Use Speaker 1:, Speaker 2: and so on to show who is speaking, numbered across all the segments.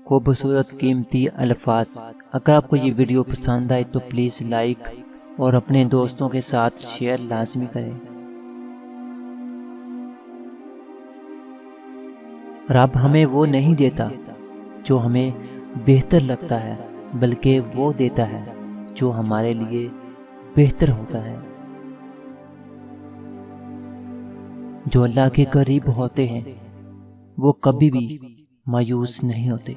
Speaker 1: خوبصورت قیمتی الفاظ۔ اگر آپ کو یہ ویڈیو پسند آئے تو پلیز لائک اور اپنے دوستوں کے ساتھ شیئر لازمی کریں۔ رب ہمیں وہ نہیں دیتا جو ہمیں بہتر لگتا ہے، بلکہ وہ دیتا ہے جو ہمارے لیے بہتر ہوتا ہے۔ جو اللہ کے قریب ہوتے ہیں وہ کبھی بھی مایوس نہیں ہوتے۔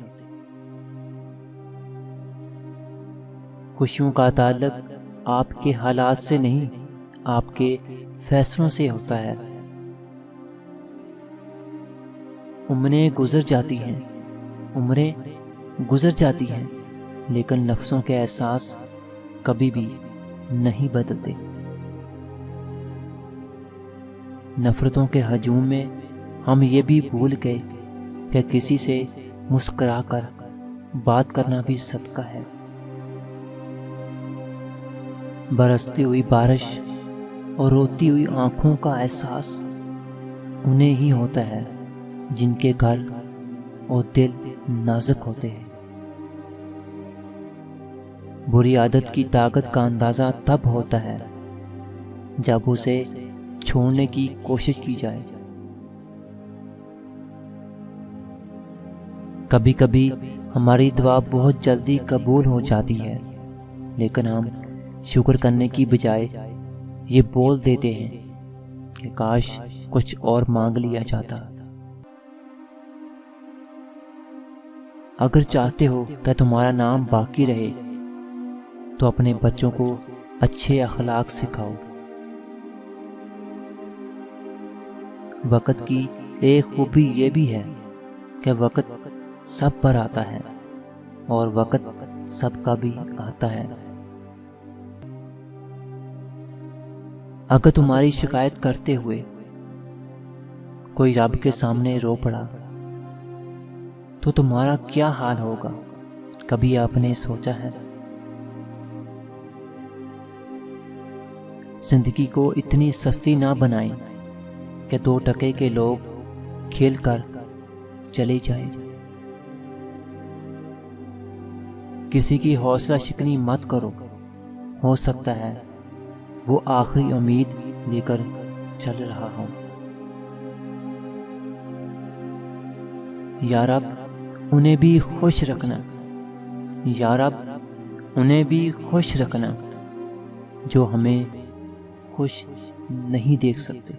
Speaker 1: خوشیوں کا تعلق آپ کے حالات سے نہیں، آپ کے فیصلوں سے ہوتا ہے۔ عمریں گزر جاتی ہیں لیکن نفسوں کے احساس کبھی بھی نہیں بدلتے۔ نفرتوں کے ہجوم میں ہم یہ بھی بھول گئے کہ کسی سے مسکرا کر بات کرنا بھی صدقہ ہے۔ برستی ہوئی بارش اور روتی ہوئی آنکھوں کا احساس انہیں ہی ہوتا ہے جن کے گھر اور دل نازک ہوتے ہیں۔ بری عادت کی طاقت کا اندازہ تب ہوتا ہے جب اسے چھوڑنے کی کوشش کی جائے۔ کبھی کبھی ہماری دعا بہت جلدی قبول ہو جاتی ہے، لیکن ہم شکر کرنے کی بجائے یہ بول دیتے ہیں کہ کاش کچھ اور مانگ لیا جاتا۔ اگر چاہتے ہو کہ تمہارا نام باقی رہے تو اپنے بچوں کو اچھے اخلاق سکھاؤ۔ وقت کی ایک خوبی یہ بھی ہے کہ وقت سب پر آتا ہے اور وقت سب کا بھی آتا ہے۔ اگر تمہاری شکایت کرتے ہوئے کوئی رب کے سامنے رو پڑا تو تمہارا کیا حال ہوگا؟ کبھی آپ نے سوچا ہے؟ زندگی کو اتنی سستی نہ بنائیں کہ 2 ٹکے کے لوگ کھیل کر چلے جائیں۔ کسی کی حوصلہ شکنی مت کرو، ہو سکتا ہے وہ آخری امید لے کر چل رہا ہوں۔ یا رب انہیں بھی خوش رکھنا، یا رب انہیں بھی خوش رکھنا جو ہمیں خوش نہیں دیکھ سکتے۔